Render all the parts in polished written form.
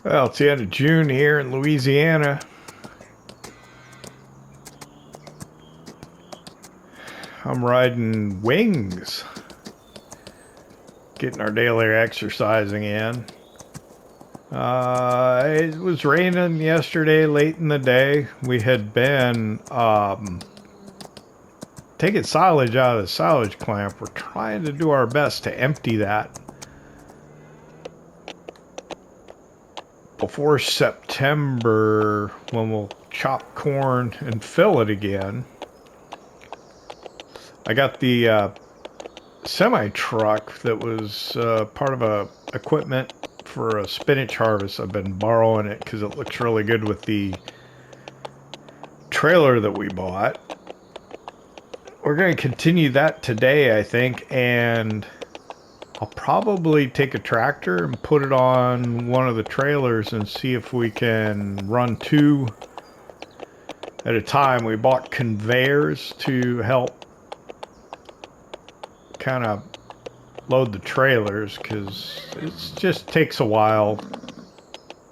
Well, it's the end of June here in Louisiana. I'm riding wings, getting our daily exercising in. It was raining yesterday late in the day. We had been taking silage out of the silage clamp. We're trying to do our best to empty that before September, when we'll chop corn and fill it again. I got the semi-truck that was part of a equipment for a spinach harvest. I've been borrowing it because it looks really good with the trailer that we bought. We're going to continue that today, I think, and I'll probably take a tractor and put it on one of the trailers and see if we can run two at a time. We bought conveyors to help kind of load the trailers because it just takes a while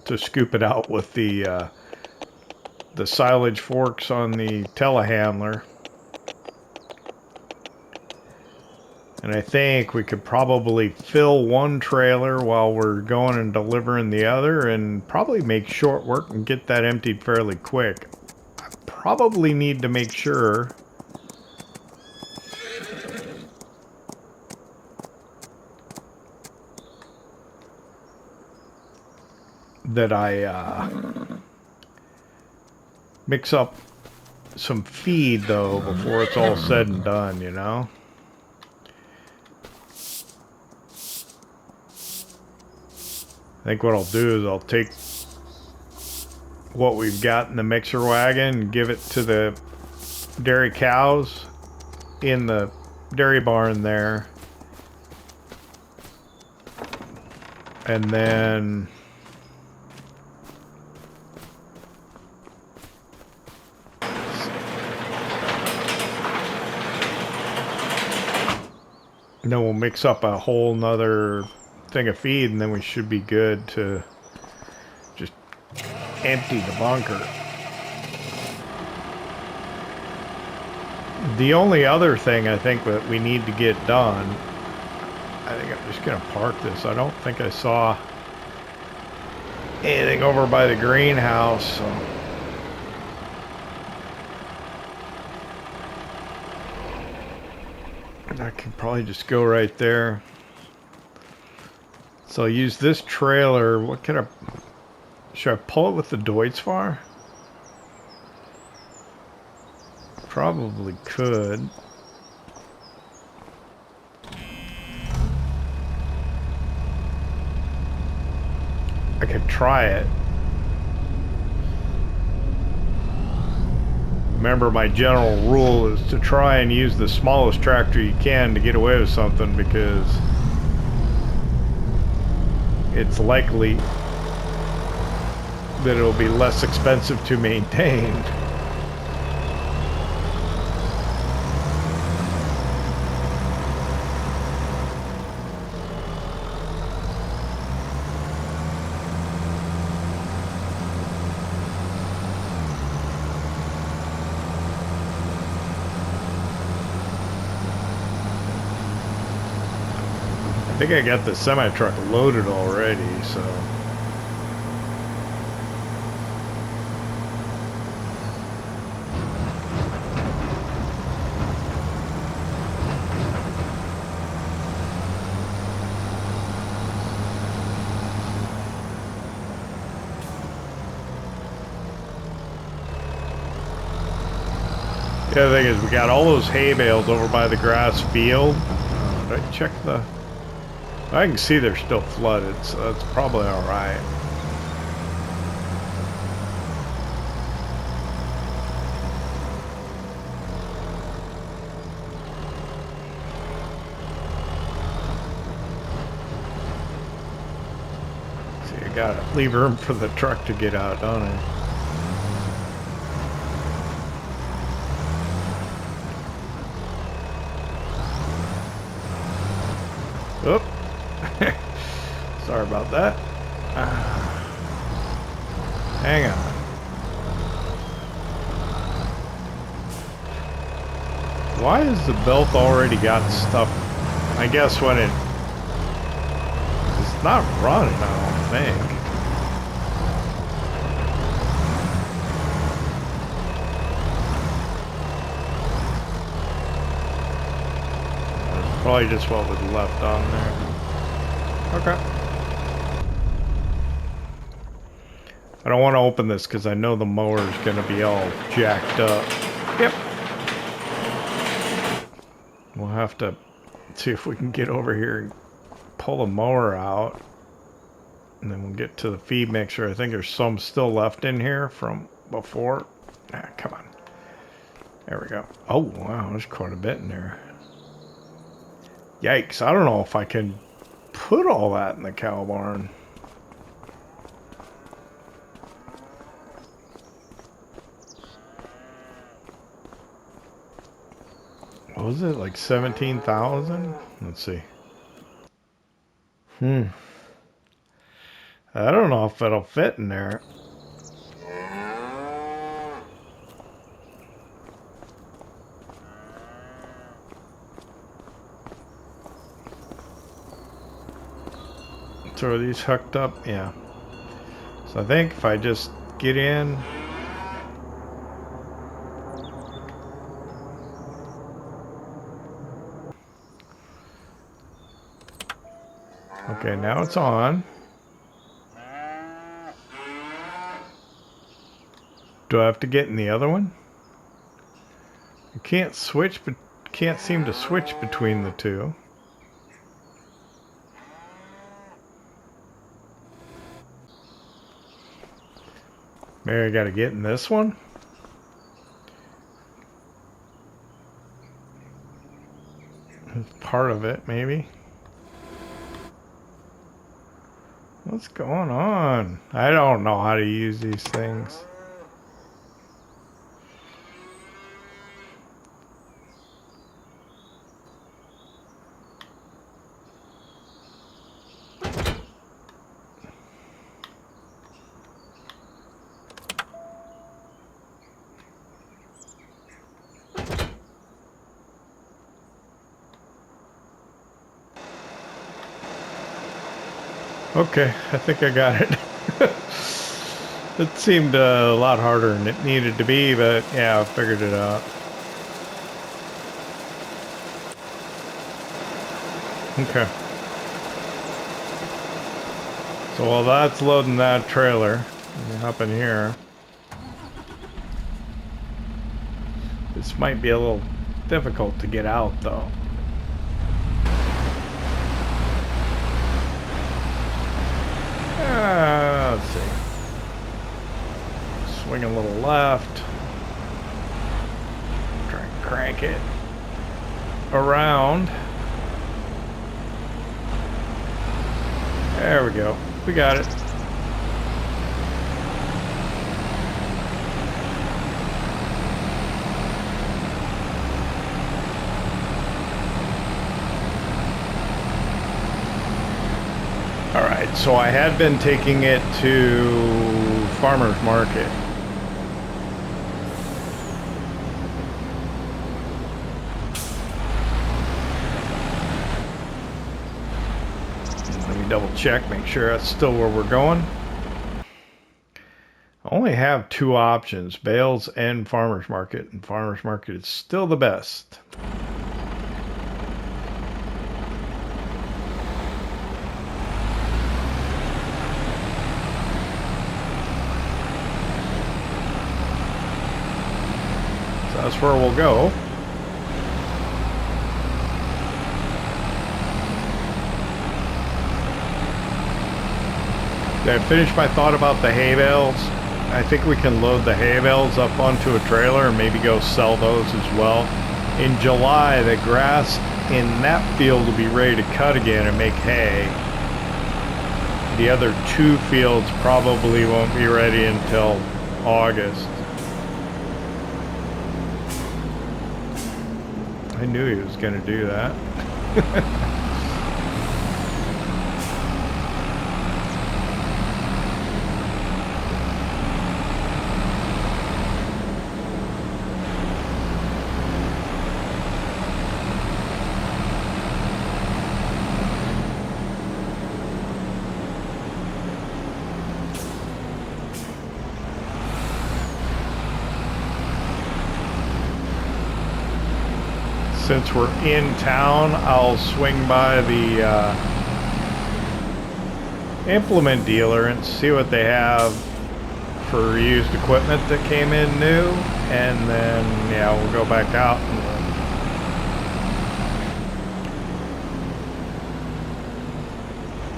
to scoop it out with the silage forks on the telehandler. And I think we could probably fill one trailer while we're going and delivering the other and probably make short work and get that emptied fairly quick. I probably need to make sure that I mix up some feed though before it's all said and done, you know? I think what I'll do is I'll take what we've got in the mixer wagon and give it to the dairy cows in the dairy barn there. And then we'll mix up a whole nother thing of feed, and then we should be good to just empty the bunker. The only other thing I think that we need to get done, I think I'm just gonna park this. I don't think I saw anything over by the greenhouse, so I can probably just go right there. So I'll use this trailer. What can I... Should I pull it with the Deutz-Fahr? Probably could. I could try it. Remember, my general rule is to try and use the smallest tractor you can to get away with something, because it's likely that it'll be less expensive to maintain. I think I got the semi-truck loaded already, so... The other thing is we got all those hay bales over by the grass field. Did I check the... I can see they're still flooded, so that's probably alright. See, I gotta leave room for the truck to get out, don't I? Oop. Sorry about that. Hang on. Why has the belt already got stuff? I guess when it's not running, I don't think. That's probably just what was left on there. Okay. I don't want to open this because I know the mower is going to be all jacked up. Yep. We'll have to see if we can get over here and pull the mower out. And then we'll get to the feed mixer. I think there's some still left in here from before. Ah, come on. There we go. Oh, wow. There's quite a bit in there. Yikes. I don't know if I can put all that in the cow barn. What was it? Like 17,000? Let's see. I don't know if it'll fit in there. So are these hooked up? Yeah. So I think if I just get in. Okay, now it's on. Do I have to get in the other one? I can't switch, but can't seem to switch between the two. Maybe I gotta get in this one? That's part of it, maybe. What's going on? I don't know how to use these things. Okay, I think I got it. It seemed a lot harder than it needed to be, but yeah, I figured it out. Okay. So while that's loading that trailer, let me hop in here. This might be a little difficult to get out though. Let's see. Swing a little left. Try and crank it around. There we go. We got it. Alright, so I had been taking it to farmer's market. Let me double check, make sure that's still where we're going. I only have two options, bales and farmer's market, and farmer's market is still the best. That's where we'll go. Did I finish my thought about the hay bales? I think we can load the hay bales up onto a trailer and maybe go sell those as well. In July, the grass in that field will be ready to cut again and make hay. The other two fields probably won't be ready until August. I knew he was going to do that. since we're in town, I'll swing by the implement dealer and see what they have for used equipment that came in new, and then yeah, we'll go back out and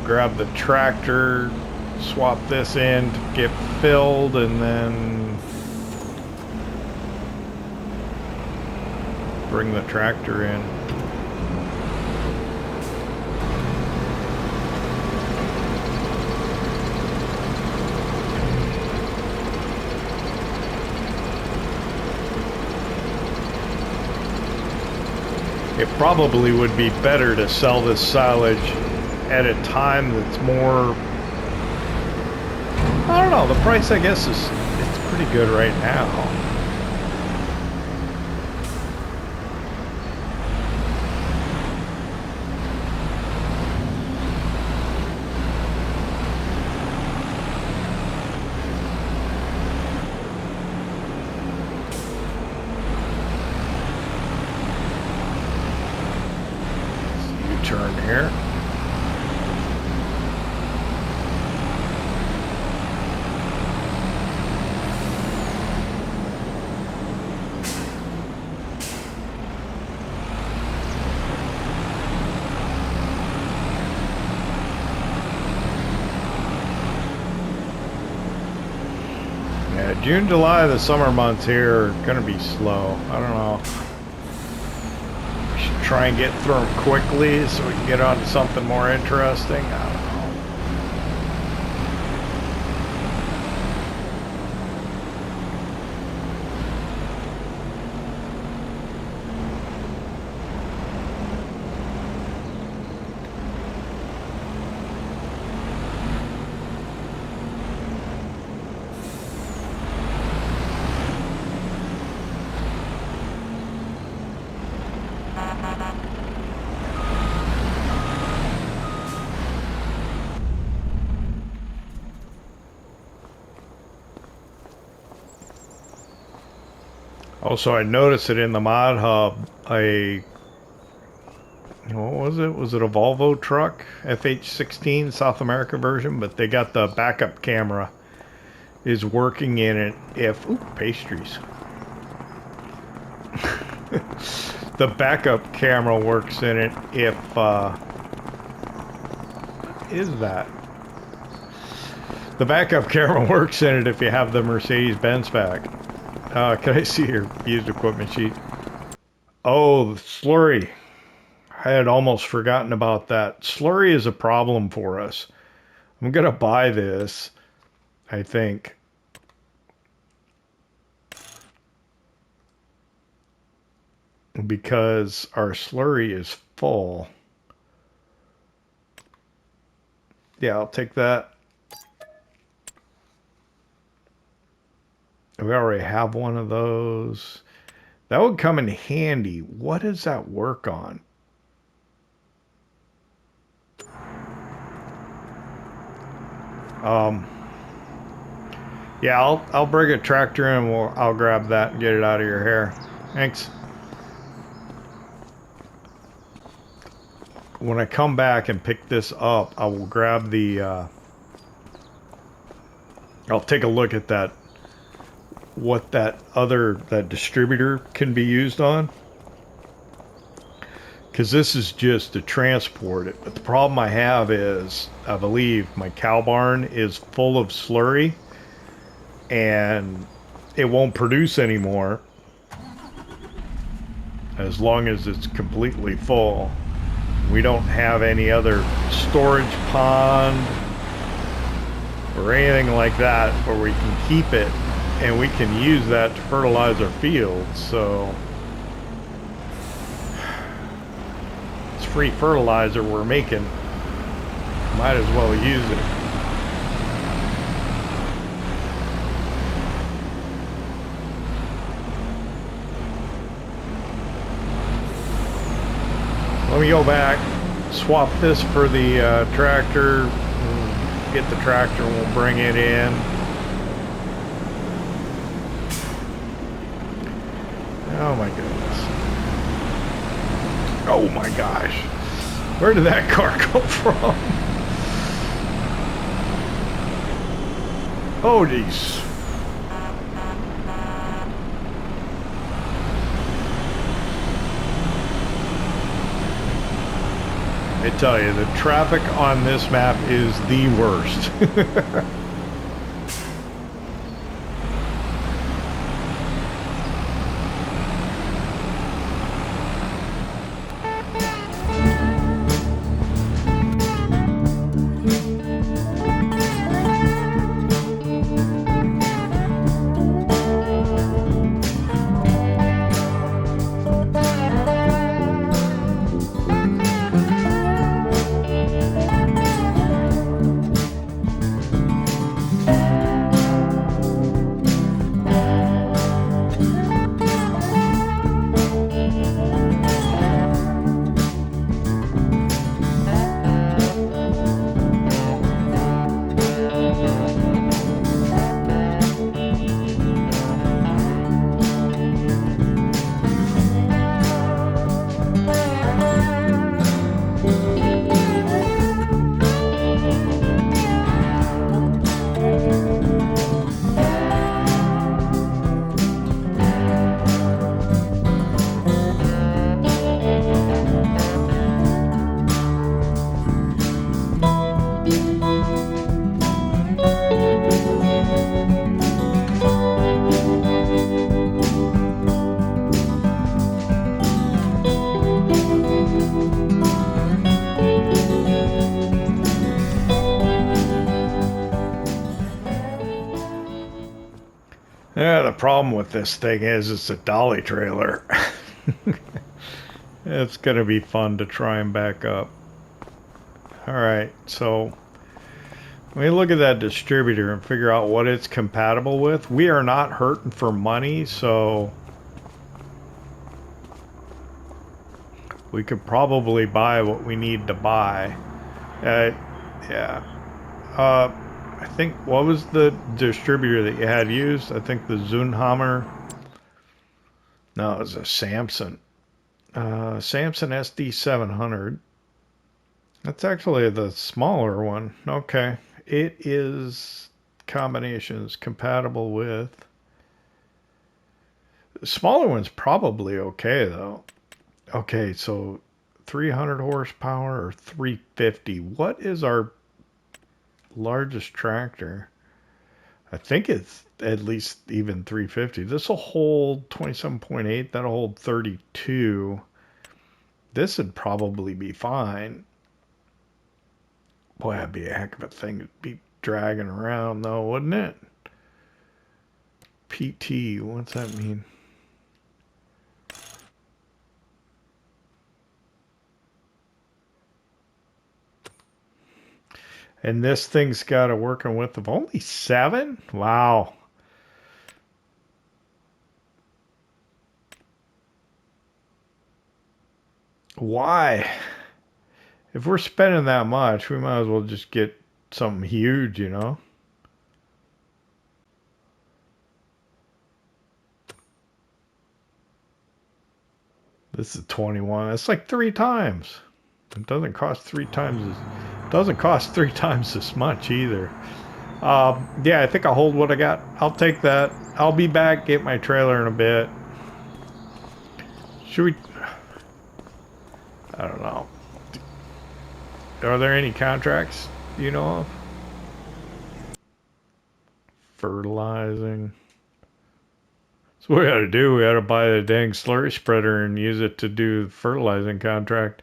grab the tractor, swap this in to get filled, and then bring the tractor in. It probably would be better to sell this silage at a time that's more, I don't know, the price I guess it's pretty good right now. U-turn here. June, July, the summer months here are going to be slow. I don't know. We should try and get through them quickly so we can get on to something more interesting. I don't know. Also, I noticed it in the mod hub, what was it? Was it a Volvo truck? FH16 South America version, but they got the backup camera is working in it if, ooh, pastries. The backup camera works in it if, what is that? The backup camera works in it if you have the Mercedes-Benz back. Can I see your used equipment sheet? Oh, the slurry. I had almost forgotten about that. Slurry is a problem for us. I'm going to buy this, I think. Because our slurry is full. Yeah, I'll take that. We already have one of those. That would come in handy. What does that work on? Yeah, I'll bring a tractor in. I'll grab that and get it out of your hair. Thanks. When I come back and pick this up, I will grab the. I'll take a look at that. What that distributor can be used on, because this is just to transport it. But the problem I have is, I believe my cow barn is full of slurry and it won't produce anymore as long as it's completely full. We don't have any other storage pond or anything like that where we can keep it. And we can use that to fertilize our fields, so it's free fertilizer we're making. Might as well use it. Let me go back, swap this for the tractor, get the tractor and we'll bring it in. Oh my goodness. Oh my gosh. Where did that car come from? Oh, geez. I tell you, the traffic on this map is the worst. Yeah, the problem with this thing is it's a dolly trailer. It's going to be fun to try and back up. Alright, so let me look at that distributor and figure out what it's compatible with. We are not hurting for money, so we could probably buy what we need to buy. Yeah. I think, what was the distributor that you had used? I think the Zunhammer. No, it was a Samson. Samson SD700. That's actually the smaller one. Okay. It is combinations compatible with. The smaller one's probably okay, though. Okay, so 300 horsepower or 350. What is our largest tractor? I think it's at least even 350. This will hold 27.8. That'll hold 32. This would probably be fine. Boy, that'd be a heck of a thing to be dragging around, though, wouldn't it? PT, what's that mean? And this thing's got a working width of only 7? Wow. Why? If we're spending that much, we might as well just get something huge, you know? This is 21. It's like 3 times. It doesn't cost 3 times as... Doesn't cost 3 times as much either. Yeah, I think I'll hold what I got. I'll take that. I'll be back, get my trailer in a bit. Should we... I don't know. Are there any contracts you know of? Fertilizing. So what we gotta do, we gotta buy the dang slurry spreader and use it to do the fertilizing contract.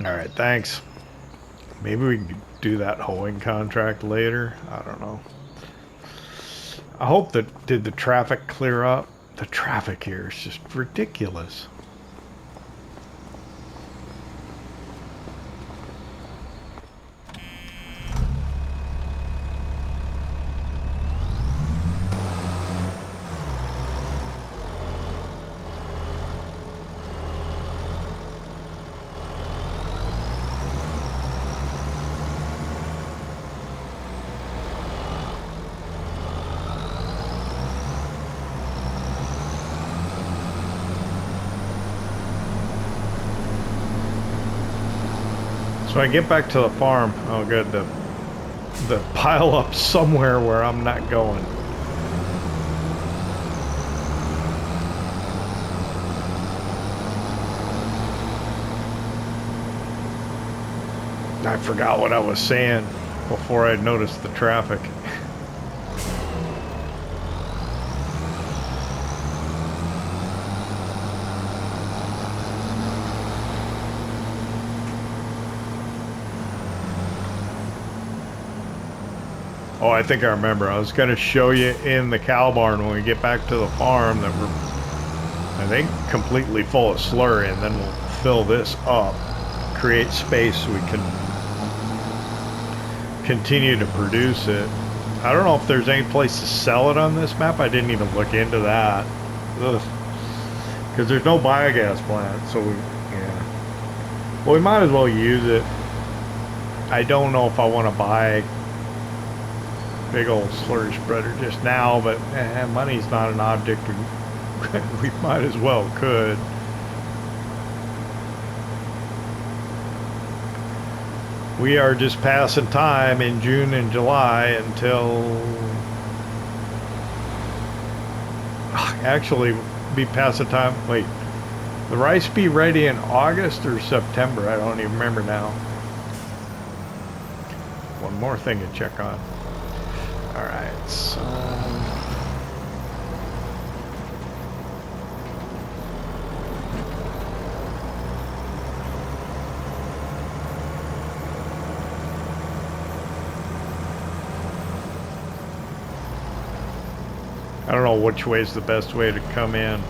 Alright, thanks. Maybe we can do that hoeing contract later. I don't know. I hope that... Did the traffic clear up? The traffic here is just ridiculous. So I get back to the farm. Oh, good. The pile up somewhere where I'm not going. I forgot what I was saying before I noticed the traffic. Oh, I think I remember. I was going to show you in the cow barn when we get back to the farm that we're, I think, completely full of slurry, and then we'll fill this up, create space so we can continue to produce it. I don't know if there's any place to sell it on this map. I didn't even look into that. Because there's no biogas plant, so yeah. Well, we might as well use it. I don't know if I want to buy big old slurry spreader just now, but money's not an object we might as well could. We are just passing time in June and July until actually be passing time. Wait, the rice be ready in August or September? I don't even remember now. One more thing to check on. All right, so I don't know which way is the best way to come in.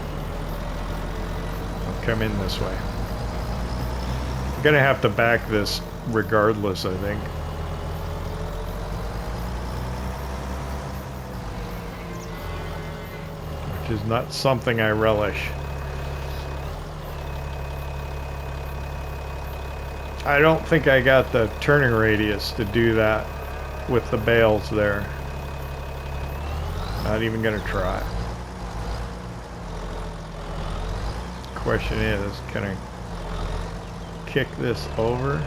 I'll come in this way. I'm gonna have to back this regardless, I think. Which is not something I relish. I don't think I got the turning radius to do that with the bales there. Not even gonna try. Question is, can I kick this over?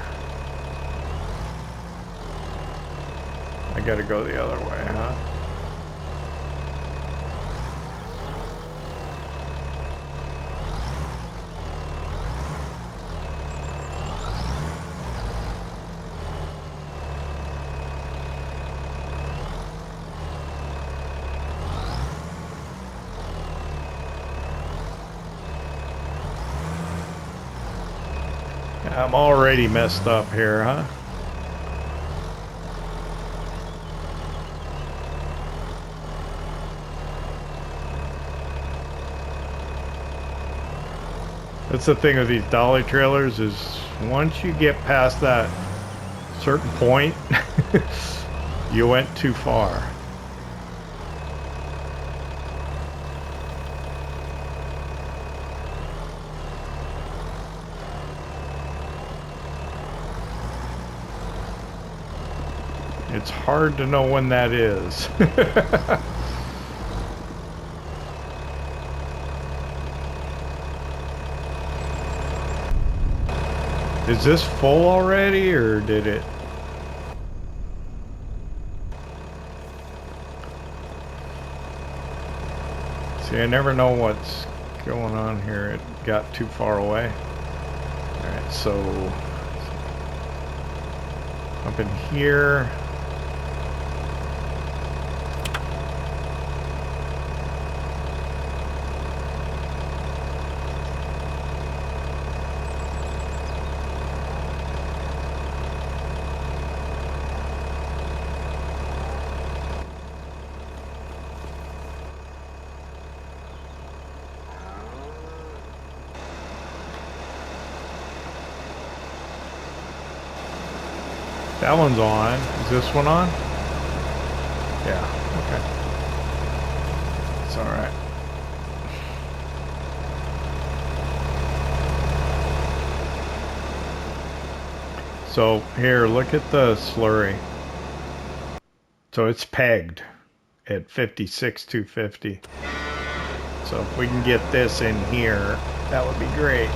I gotta go the other way, huh? I'm already messed up here, huh? That's the thing with these dolly trailers is once you get past that certain point, you went too far. It's hard to know when that is. Is this full already, or did it? See, I never know what's going on here. It got too far away. Alright, so up in here. That one's on. Is this one on? Yeah, okay. It's alright. So here, look at the slurry. So it's pegged at 56,250. So if we can get this in here, that would be great.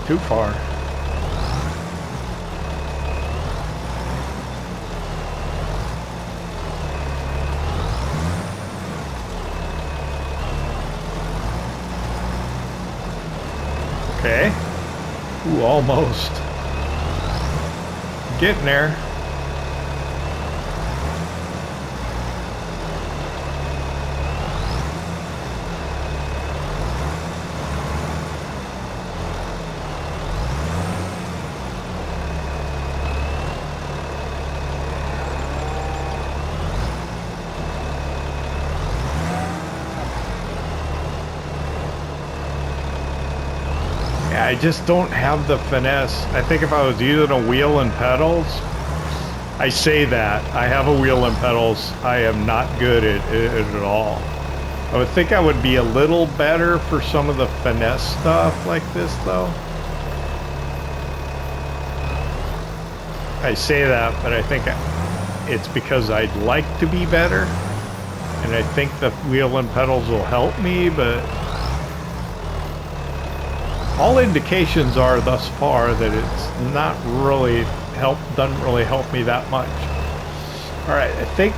too far. Okay. Ooh, almost. Getting there. I just don't have the finesse. I think if I was using a wheel and pedals, I say that. I have a wheel and pedals. I am not good at it at all. I would think I would be a little better for some of the finesse stuff like this, though. I say that, but I think it's because I'd like to be better. And I think the wheel and pedals will help me, but all indications are thus far that it's not really doesn't really help me that much. All right, I think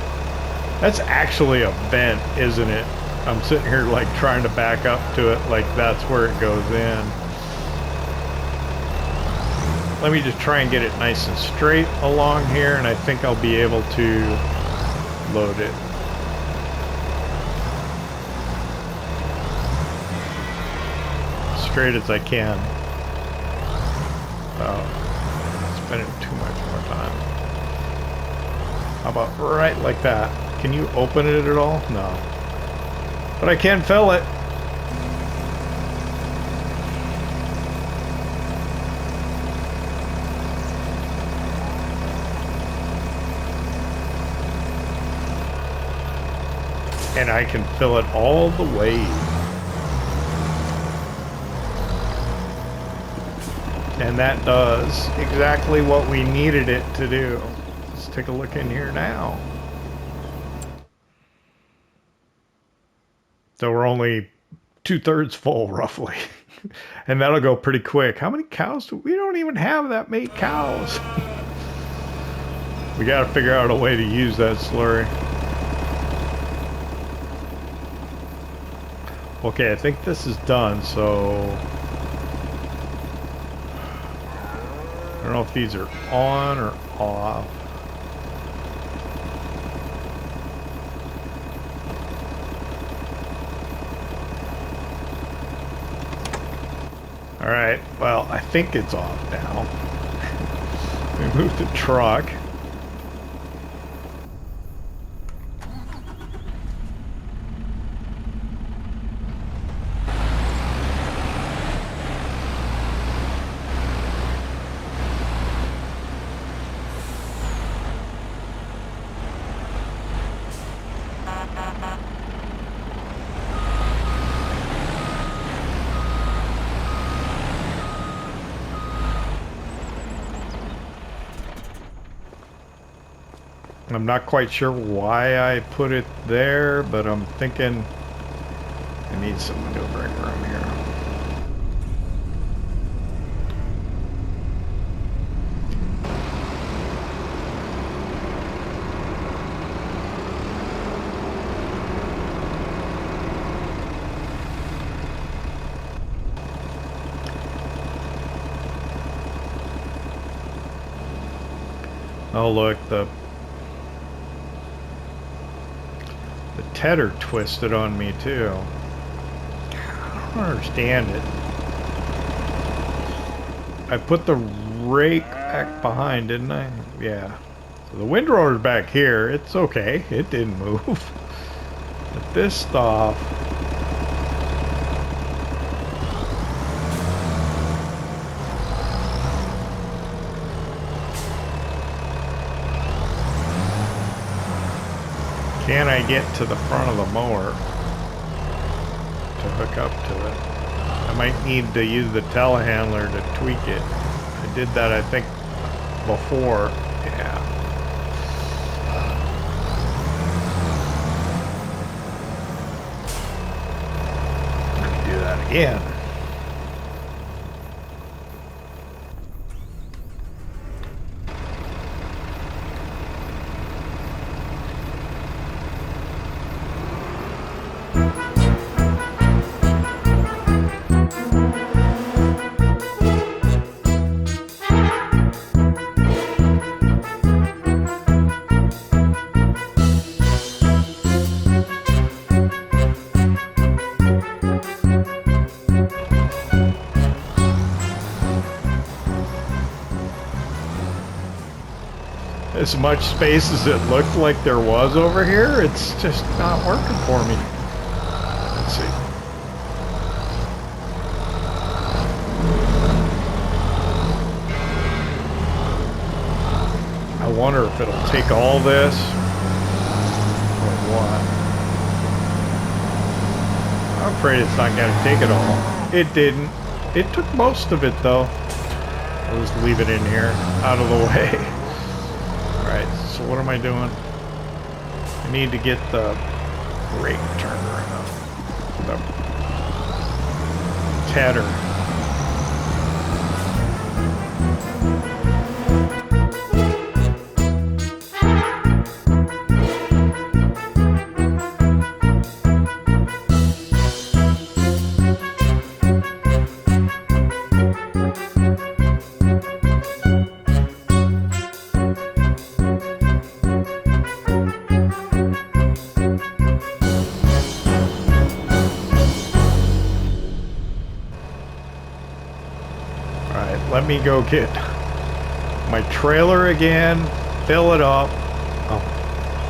that's actually a vent, isn't it? I'm sitting here like trying to back up to it like that's where it goes in. Let me just try and get it nice and straight along here, and I think I'll be able to load it. Straight as I can. Spending too much more time. How about right like that? Can you open it at all? No. But I can fill it. And I can fill it all the way. And that does exactly what we needed it to do. Let's take a look in here now. So we're only 2/3 full, roughly. And that'll go pretty quick. How many cows do we don't even have that many cows. We got to figure out a way to use that slurry. Okay, I think this is done, so I don't know if these are on or off. All right, well, I think it's off now. We moved the truck. I'm not quite sure why I put it there, but I'm thinking I need some maneuvering room here. Oh look, the tedder twisted on me too. I don't understand it. I put the rake back behind, didn't I? Yeah. So the windrower's back here. It's okay. It didn't move. But this stuff. Can I get to the front of the mower to hook up to it? I might need to use the telehandler to tweak it. I did that, I think, before. Yeah. Let me do that again. As much space as it looked like there was over here, it's just not working for me. Let's see. I wonder if it'll take all this or what. I'm afraid it's not going to take it all. It didn't. It took most of it though. I'll just leave it in here, out of the way. Alright, so what am I doing? I need to get the brake turner enough. The tedder. Let me go get my trailer again, fill it up,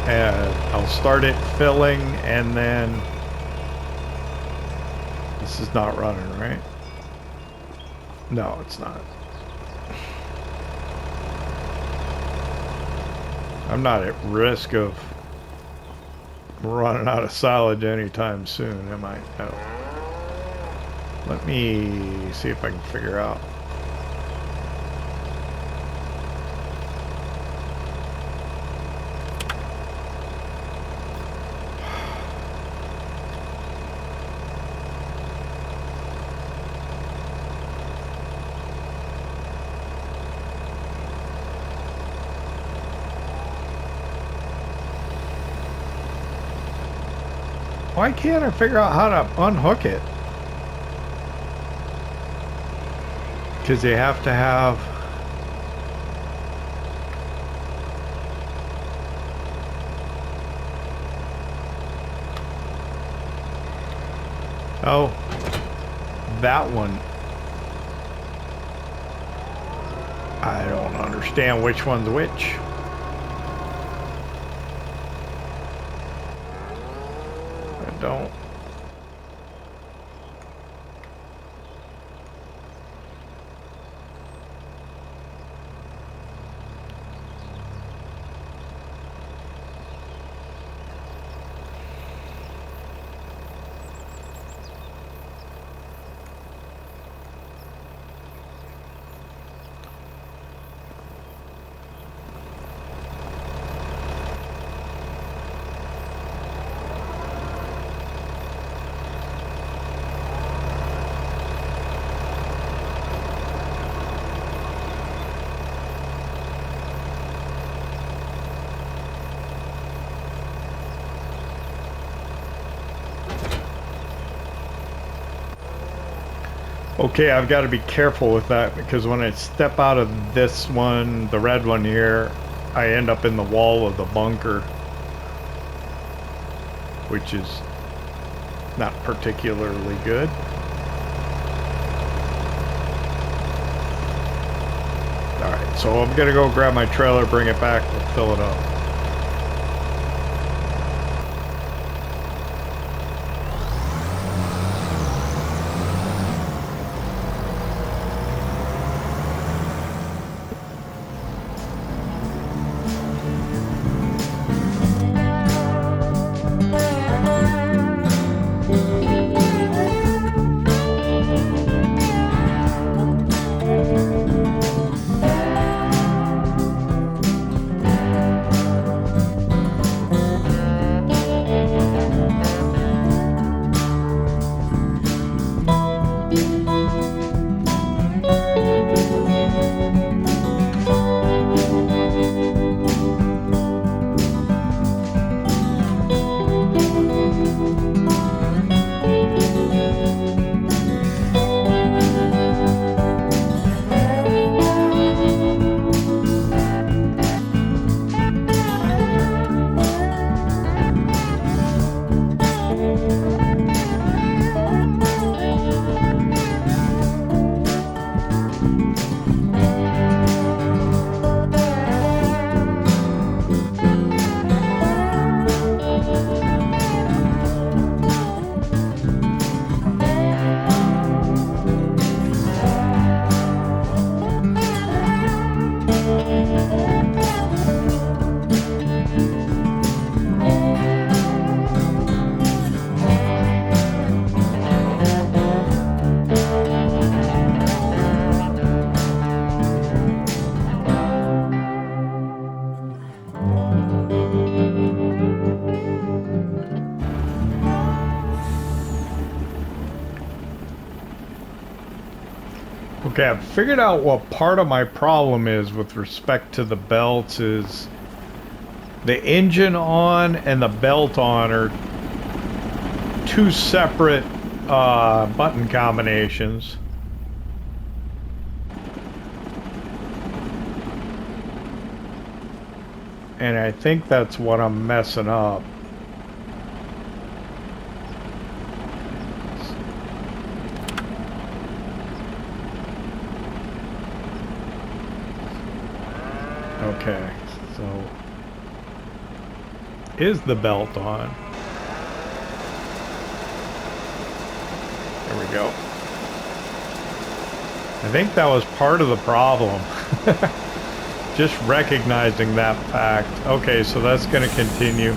and I'll start it filling, and then this is not running, right? No, it's not. I'm not at risk of running out of silage anytime soon, am I? No. Let me see if I can figure out. Why can't I figure out how to unhook it? Because you have to have... Oh, that one. I don't understand which one's which. Don't. Okay, I've got to be careful with that because when I step out of this one, the red one here, I end up in the wall of the bunker, which is not particularly good. Alright, so I'm gonna go grab my trailer, bring it back, we'll fill it up. Okay, I've figured out what part of my problem is with respect to the belts is the engine on and the belt on are two separate button combinations. And I think that's what I'm messing up. Okay, so is the belt on? There we go. I think that was part of the problem. Just recognizing that fact. Okay, so that's going to continue.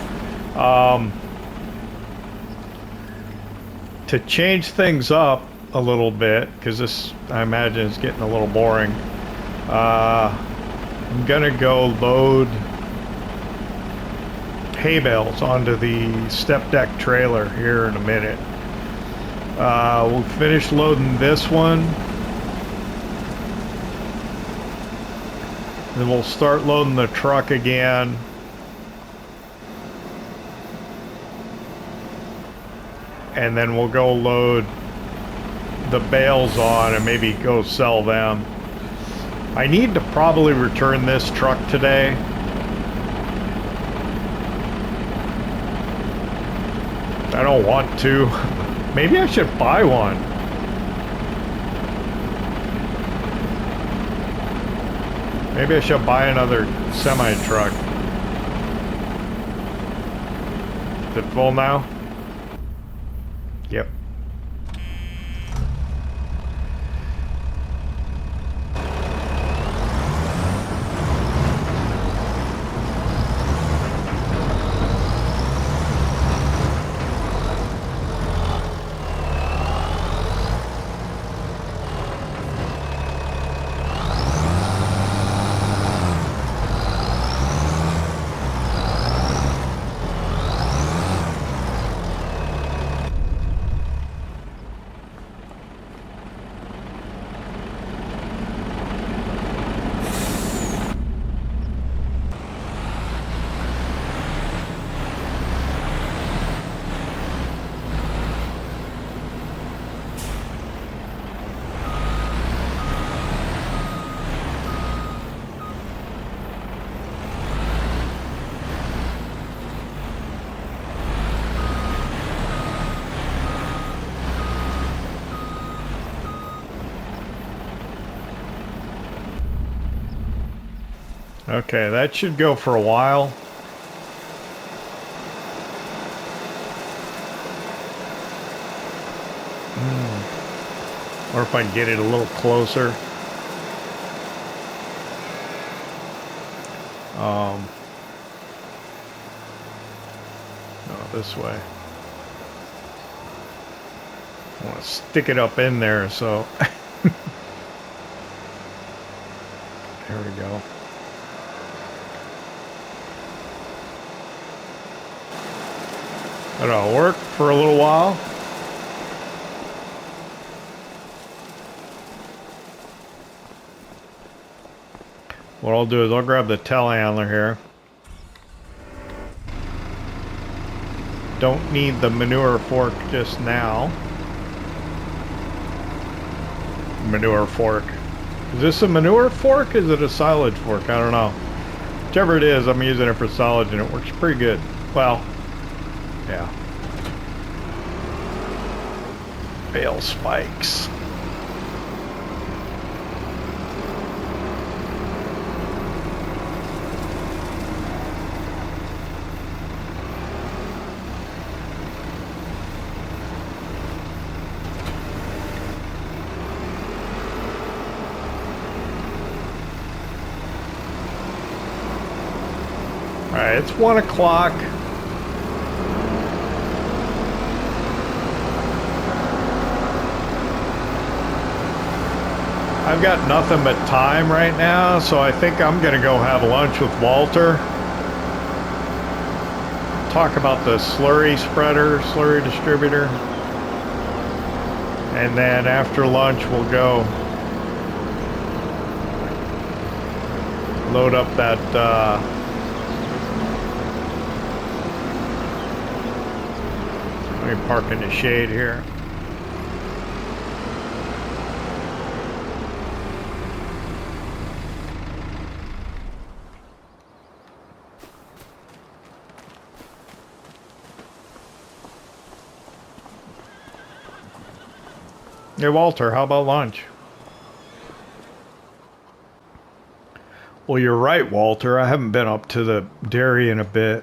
To change things up a little bit, because this, I imagine, is getting a little boring. I'm going to go load hay bales onto the step deck trailer here in a minute. We'll finish loading this one. Then we'll start loading the truck again. And then we'll go load the bales on and maybe go sell them. I need to probably return this truck today. I don't want to. Maybe I should buy one. Maybe I should buy another semi-truck. Is it full now? Yep. Okay, that should go for a while. Or if I can get it a little closer. No, this way. I want to stick it up in there, so there we go. That'll work for a little while. What I'll do is I'll grab the telehandler here. Don't need the manure fork just now. Manure fork. Is this a manure fork? Is it a silage fork? I don't know. Whichever it is, I'm using it for silage and it works pretty good. Well, yeah. Bale spikes. All right, it's 1 o'clock. I've got nothing but time right now, so I think I'm gonna go have lunch with Walter. Talk about the slurry spreader, slurry distributor. And then after lunch we'll go load up that let me park in the shade here. Hey Walter, how about lunch? Well, you're right, Walter. I haven't been up to the dairy in a bit.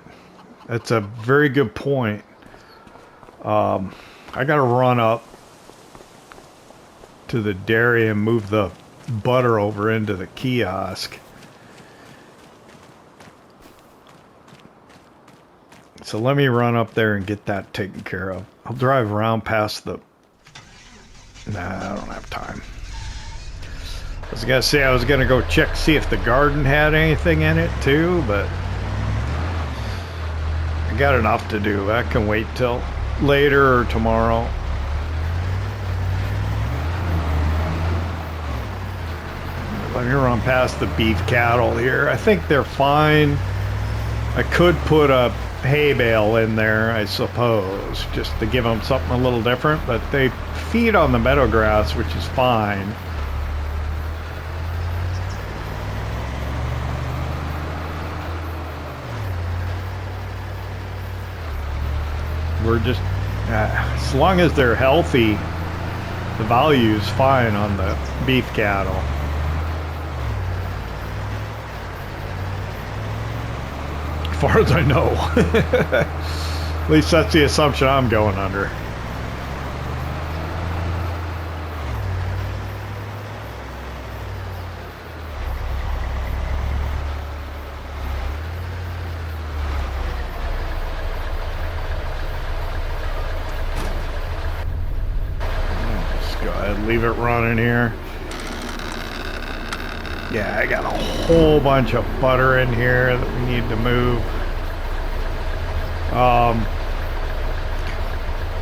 That's a very good point. I gotta run up to the dairy and move the butter over into the kiosk. So let me run up there and get that taken care of. I'll drive around past the... Nah, I don't have time. I was gonna say I was gonna go check, see if the garden had anything in it too, but I got enough to do. That can wait till later or tomorrow. Let me run past the beef cattle here. I think they're fine. I could put a hay bale in there, I suppose, just to give them something a little different, but they feed on the meadow grass, which is fine. We're just, as long as they're healthy, the value's fine on the beef cattle. As far as I know. At least that's the assumption I'm going under. Leave it running here. Yeah, I got a whole bunch of butter in here that we need to move.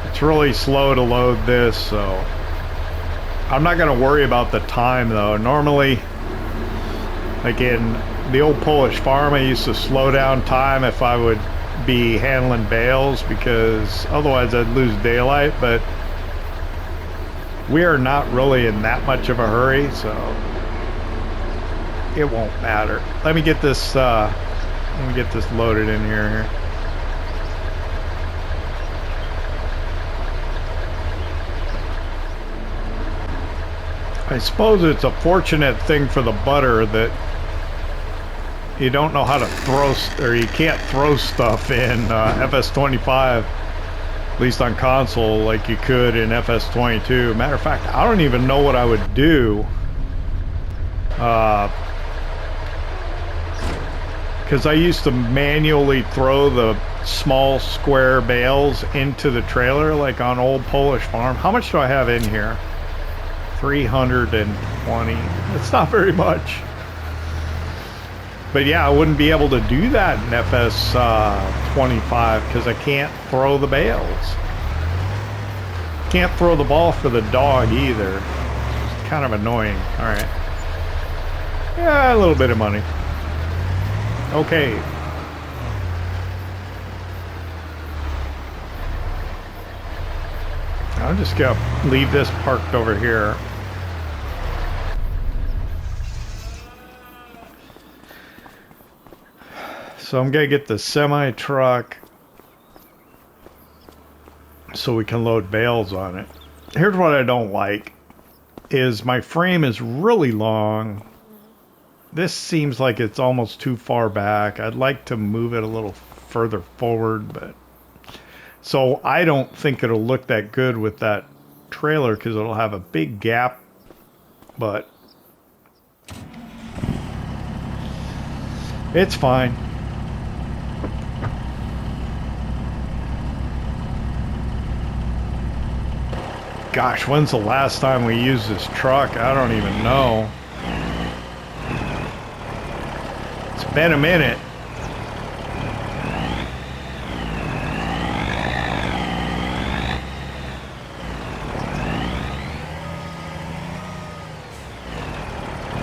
It's really slow to load this, so I'm not going to worry about the time though. Normally, like in the old Polish farm, I used to slow down time if I would be handling bales, because otherwise I'd lose daylight, but we are not really in that much of a hurry, so it won't matter. Let me get this loaded in here. I suppose it's a fortunate thing for the butter that you don't know how to throw, or you can't throw stuff in FS25. At least on console, like you could in FS22. Matter of fact, I don't even know what I would do. Because I used to manually throw the small square bales into the trailer, like on old Polish farm. How much do I have in here? 320. It's not very much. But yeah, I wouldn't be able to do that in FS25 because I can't throw the bales. Can't throw the ball for the dog either. It's kind of annoying. All right. Yeah, a little bit of money. Okay. I'm just gonna leave this parked over here. So I'm gonna get the semi truck so we can load bales on it. Here's what I don't like is my frame is really long. This seems like it's almost too far back. I'd like to move it a little further forward, but so I don't think it'll look that good with that trailer because it'll have a big gap, but it's fine. Gosh, when's the last time we used this truck? I don't even know. It's been a minute.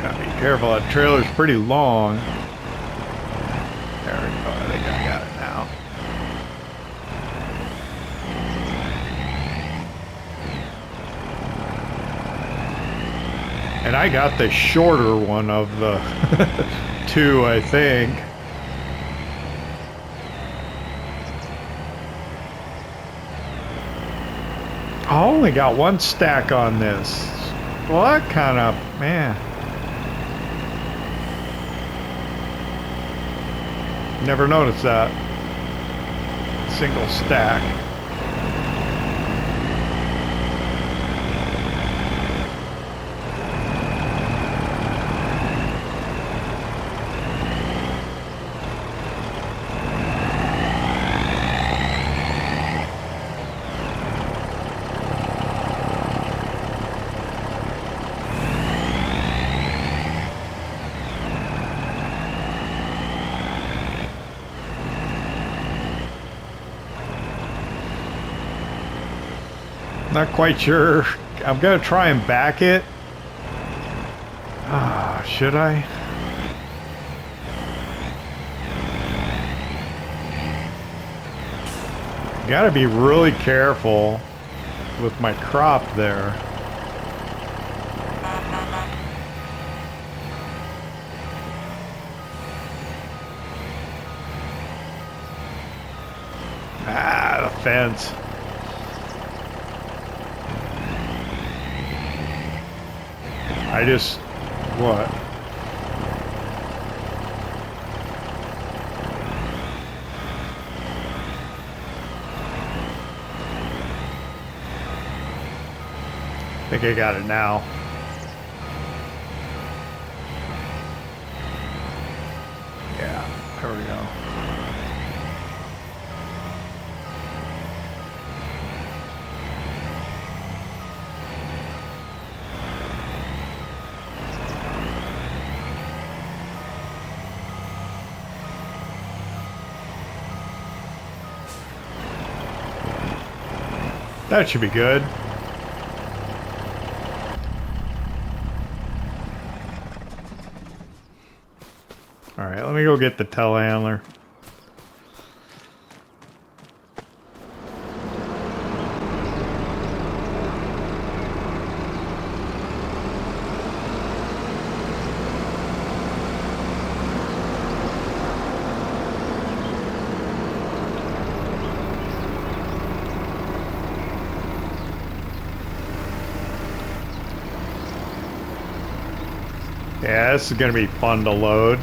Gotta be careful, that trailer's pretty long. There we go, I think I got it now. And I got the shorter one of the two, I think. I only got one stack on this. Well, that kind of, man. Never noticed that. Single stack. Not quite sure. I'm gonna try and back it. Ah, should I? Gotta be really careful with my crop there. Ah, the fence. I just, what? I think I got it now. Yeah, there we go. That should be good. All right, let me go get the telehandler. Yeah, this is gonna be fun to load.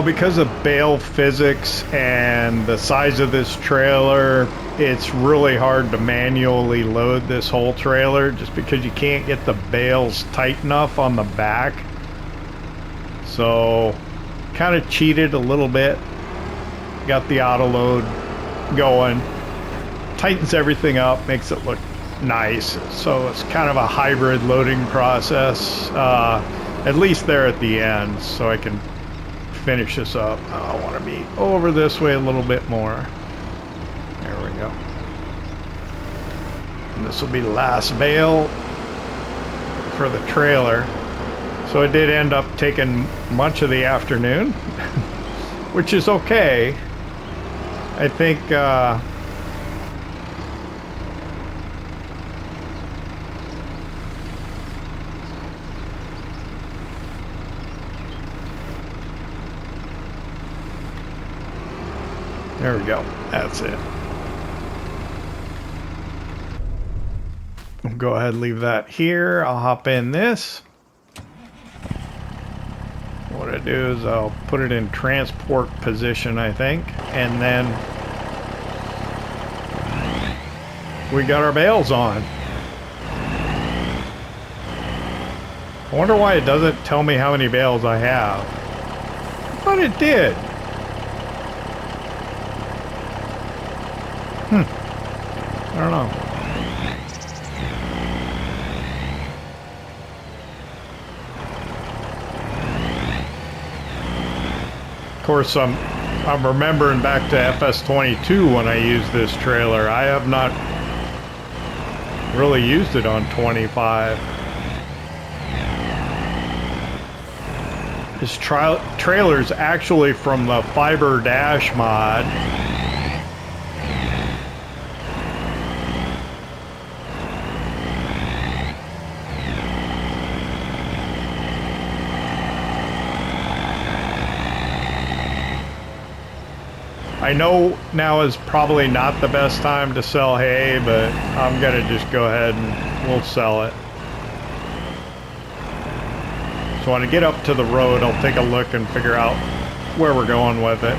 because of bale physics and the size of this trailer, it's really hard to manually load this whole trailer just because you can't get the bales tight enough on the back. So, kind of cheated a little bit. Got the auto load going. Tightens everything up, makes it look nice. So it's kind of a hybrid loading process, at least there at the end, so I can finish this up. I want to be over this way a little bit more. There we go. And this will be the last bale for the trailer. So it did end up taking much of the afternoon, which is okay. I think there we go. That's it. We'll go ahead and leave that here. I'll hop in this. What I do is I'll put it in transport position, I think, and then we got our bales on. I wonder why it doesn't tell me how many bales I have. I thought it did. I don't know. Of course, I'm remembering back to FS22 when I used this trailer. I have not really used it on 25. This trailer's actually from the Fiber Dash mod. I know now is probably not the best time to sell hay, but I'm gonna just go ahead and we'll sell it. So when I get up to the road, I'll take a look and figure out where we're going with it.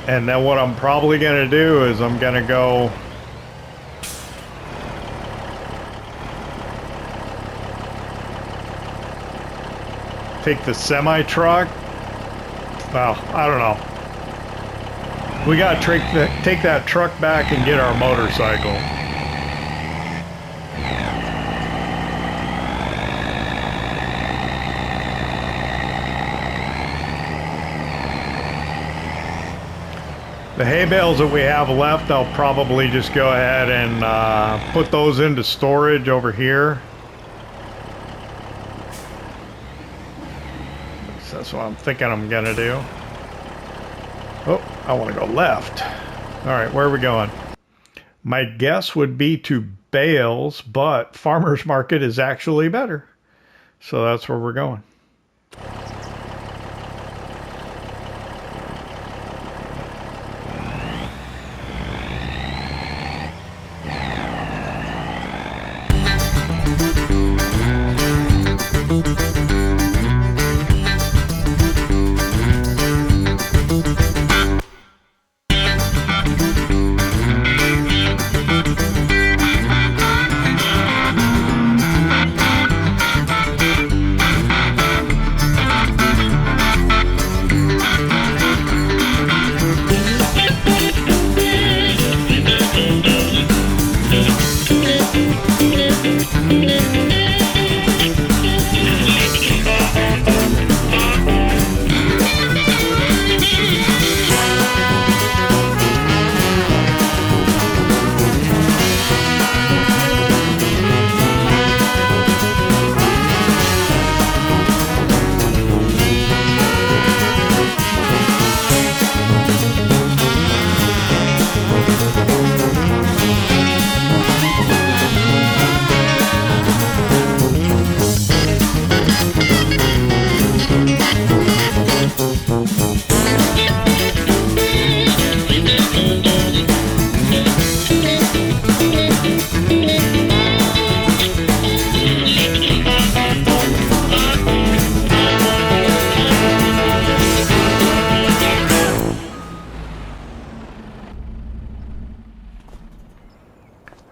And then what I'm probably gonna do is I'm gonna go take the semi-truck. Well, I don't know. We gotta take that truck back and get our motorcycle. The hay bales that we have left, I'll probably just go ahead and put those into storage over here. That's what I'm thinking I'm gonna do. Oh, I want to go left. All right, where are we going? My guess would be to bales, but farmer's market is actually better. So that's where we're going.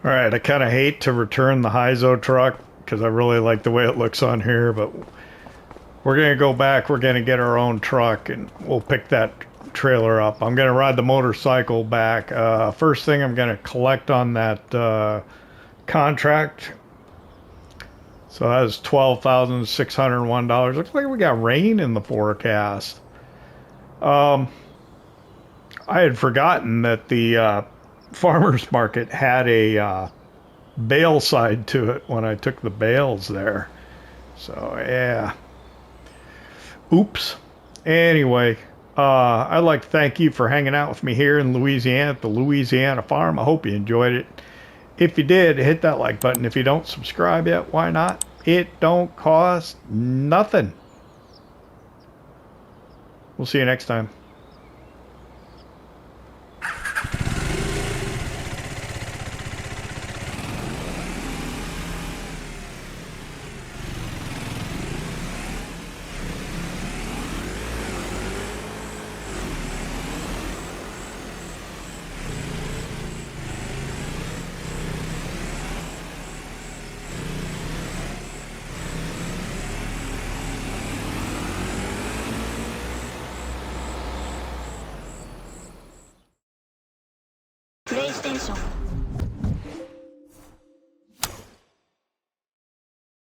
All right, I kind of hate to return the Hyzo truck because I really like the way it looks on here, but we're going to go back. We're going to get our own truck, and we'll pick that trailer up. I'm going to ride the motorcycle back. First thing I'm going to collect on that contract. So that is $12,601. Looks like we got rain in the forecast. I had forgotten that the farmer's market had a bale side to it when I took the bales there. So, yeah. Oops. Anyway, I'd like to thank you for hanging out with me here in Louisiana at the Louisiana Farm. I hope you enjoyed it. If you did, hit that like button. If you don't subscribe yet, why not? It don't cost nothing. We'll see you next time. PlayStation